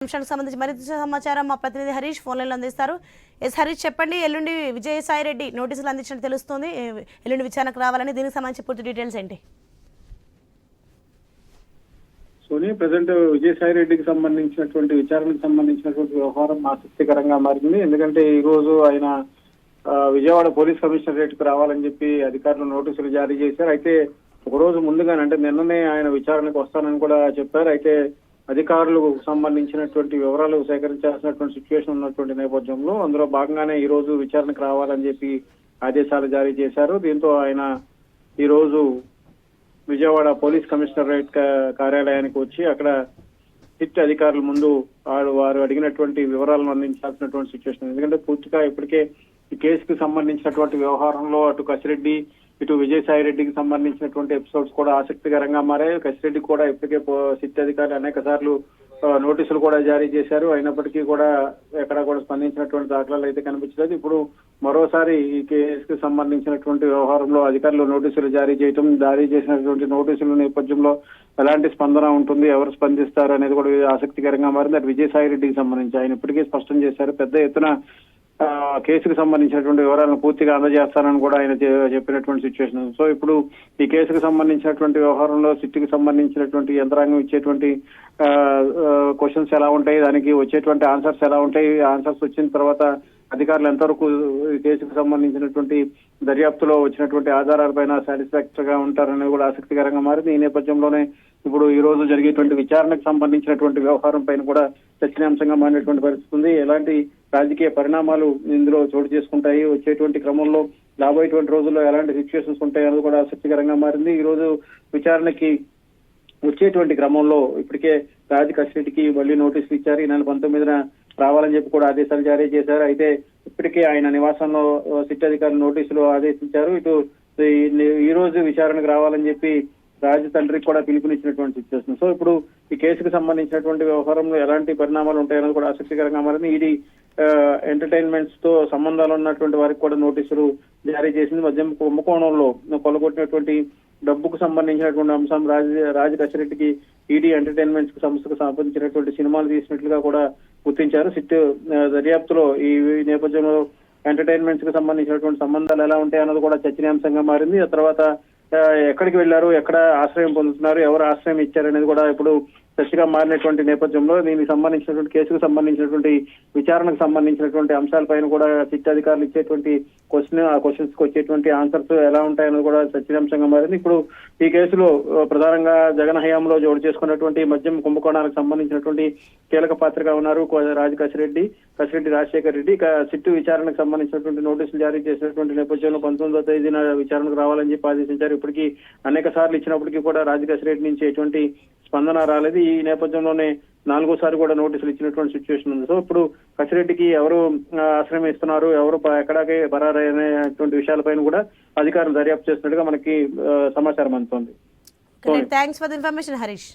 అంశానికి సంబంధించి మరింత సమాచారం మా ప్రతినిధి హరీష్ ఫోన్ లైన్లో అందిస్తారు. హరీష్ చెప్పండి, ఎల్లుండి విజయసాయి రెడ్డి నోటీసులు అందించినట్టు తెలుస్తోంది. ఎల్లుండి విచారణకు రావాలని, దీనికి సంబంధించి పూర్తి డీటెయిల్స్ ఏంటి? సోనీ, ప్రజెంట్ విజయసాయి రెడ్డికి సంబంధించినటువంటి విచారణకు సంబంధించినటువంటి వ్యవహారం ఆసక్తికరంగా మారింది. ఎందుకంటే ఈ రోజు ఆయన విజయవాడ పోలీస్ కమిషనరేట్ కు రావాలని చెప్పి అధికారులు నోటీసులు జారీ చేశారు. అయితే ఒక రోజు ముందుగానే, అంటే నిన్ననే ఆయన విచారణకు వస్తానని కూడా చెప్పారు. అయితే అధికారులకు సంబంధించినటువంటి వివరాలు సేకరించాల్సినటువంటి సిచ్యువేషన్ ఉన్నటువంటి నేపథ్యంలో అందులో భాగంగానే ఈ రోజు విచారణకు రావాలని చెప్పి ఆదేశాలు జారీ చేశారు. దీంతో ఆయన ఈ రోజు విజయవాడ పోలీస్ కమిషనరేట్ కార్యాలయానికి వచ్చి అక్కడ సిట్ అధికారుల ముందు వారు అడిగినటువంటి వివరాలను అందించాల్సినటువంటి సిచ్యువేషన్. ఎందుకంటే పూర్తిగా ఇప్పటికే ఈ కేసుకు సంబంధించినటువంటి వ్యవహారంలో అటు కసిరెడ్డి ఇటు విజయసాయి రెడ్డికి సంబంధించినటువంటి ఎపిసోడ్స్ కూడా ఆసక్తికరంగా మారాయి. కసిరెడ్డి కూడా ఇప్పటికే సిట్ అధికారులు అనేక సార్లు నోటీసులు కూడా జారీ చేశారు. అయినప్పటికీ కూడా ఎక్కడా కూడా స్పందించినటువంటి దాఖలాలు అయితే కనిపించలేదు. ఇప్పుడు మరోసారి ఈ కేసుకు సంబంధించినటువంటి వ్యవహారంలో అధికారులు నోటీసులు జారీ చేసినటువంటి నోటీసుల నేపథ్యంలో ఎలాంటి స్పందన ఉంటుంది, ఎవరు స్పందిస్తారు అనేది కూడా ఆసక్తికరంగా మారింది. అటు విజయసాయి రెడ్డికి సంబంధించి ఆయన ఇప్పటికే స్పష్టం చేశారు, పెద్ద ఎత్తున కేసుకు సంబంధించినటువంటి వివరాలను పూర్తిగా అందజేస్తానని కూడా ఆయన చెప్పినటువంటి సిచ్యువేషన్. సో ఇప్పుడు ఈ కేసుకు సంబంధించినటువంటి వ్యవహారంలో సిట్కి సంబంధించినటువంటి యంత్రాంగం ఇచ్చేటువంటి క్వశ్చన్స్ ఎలా ఉంటాయి, దానికి వచ్చేటువంటి ఆన్సర్స్ ఎలా ఉంటాయి, ఆన్సర్స్ వచ్చిన తర్వాత అధికారులు ఎంతవరకు ఈ కేసుకు సంబంధించినటువంటి దర్యాప్తులో వచ్చినటువంటి ఆధారాలపైన సాటిస్ఫాక్టరీగా ఉంటారనేది కూడా ఆసక్తికరంగా మారింది. ఈ నేపథ్యంలోనే ఇప్పుడు ఈ రోజు జరిగేటువంటి విచారణకు సంబంధించినటువంటి వ్యవహారం పైన కూడా చర్చనీయాంశంగా మారినటువంటి పరిస్థితి ఉంది. ఎలాంటి రాజకీయ పరిణామాలు ఇందులో చోటు చేసుకుంటాయి, వచ్చేటువంటి క్రమంలో రాబోయేటువంటి రోజుల్లో ఎలాంటి సిచ్యువేషన్స్ ఉంటాయి అనేది కూడా ఆసక్తికరంగా మారింది. ఈ రోజు విచారణకి వచ్చేటువంటి క్రమంలో ఇప్పటికే కసిరెడ్డికి మళ్ళీ నోటీసులు ఇచ్చారు. ఈ నెల 19న రావాలని చెప్పి కూడా ఆదేశాలు జారీ చేశారు. అయితే ఇప్పటికే ఆయన నివాసంలో సిట్ అధికారులు నోటీసులు ఆదేశించారు. ఇటు ఈ రోజు విచారణకు రావాలని చెప్పి రాజు తండ్రికి కూడా పిలుపునిచ్చినటువంటి సిచ్యువేషన్. సో ఇప్పుడు ఈ కేసుకు సంబంధించినటువంటి వ్యవహారంలో ఎలాంటి పరిణామాలు ఉంటాయన్నది కూడా ఆసక్తికరంగా మారింది. ఈడీ ఎంటర్టైన్మెంట్స్ తో సంబంధాలు ఉన్నటువంటి వారికి కూడా నోటీసులు జారీ చేసింది. మద్యం కుంభకోణంలో కొలగొట్టినటువంటి డబ్బుకు సంబంధించినటువంటి అంశం రాజు కసిరెడ్డికి ఈడీ ఎంటర్టైన్మెంట్స్ సంస్థకు సంబంధించినటువంటి సినిమాలు తీసినట్లుగా కూడా గుర్తించారు. సిట్ దర్యాప్తులో ఈ నేపథ్యంలో ఎంటర్టైన్మెంట్స్ కు సంబంధించినటువంటి సంబంధాలు ఎలా ఉంటాయి అన్నది కూడా చర్చనీయాంశంగా మారింది. ఆ తర్వాత ఎక్కడికి వెళ్లారు, ఎక్కడ ఆశ్రయం పొందుతున్నారు, ఎవరు ఆశ్రయం ఇచ్చారనేది కూడా ఇప్పుడు చర్చగా మారినటువంటి నేపథ్యంలో దీనికి సంబంధించినటువంటి కేసుకు సంబంధించినటువంటి విచారణకు సంబంధించినటువంటి అంశాలపైన కూడా సిట్ అధికారులు ఇచ్చేటువంటి క్వశ్చన్స్ కు వచ్చేటువంటి ఆన్సర్స్ ఎలా ఉంటాయన్నది కూడా చర్చనీయాంశంగా మారింది. ఇప్పుడు ఈ కేసులో ప్రధానంగా జగన్ హయాంలో జోడు చేసుకున్నటువంటి మద్యం కుంభకోణాలకు సంబంధించినటువంటి కీలక పాత్రగా ఉన్నారు కసిరెడ్డి రాజశేఖర్ రెడ్డి. సిట్టు విచారణకు సంబంధించినటువంటి నోటీసులు జారీ చేసినటువంటి నేపథ్యంలో 19వ తేదీన విచారణకు రావాలని చెప్పి ఆదేశించారు. ఇప్పటికీ అనేక సార్లు ఇచ్చినప్పటికీ కూడా కసిరెడ్డి నుంచి ఎటువంటి స్పందన రాలేదు. ఈ నేపథ్యంలోనే 4వసారి కూడా నోటీసులు ఇచ్చినటువంటి సిచ్యువేషన్ ఉంది. సో ఇప్పుడు కసిరెడ్డికి ఎవరు ఆశ్రయం ఇస్తున్నారు, ఎవరు ఎక్కడికి పరారైనటువంటి విషయాలపైన కూడా అధికారులు దర్యాప్తు చేస్తున్నట్టుగా మనకి సమాచారం అందుతోంది. Thanks for the information Harish.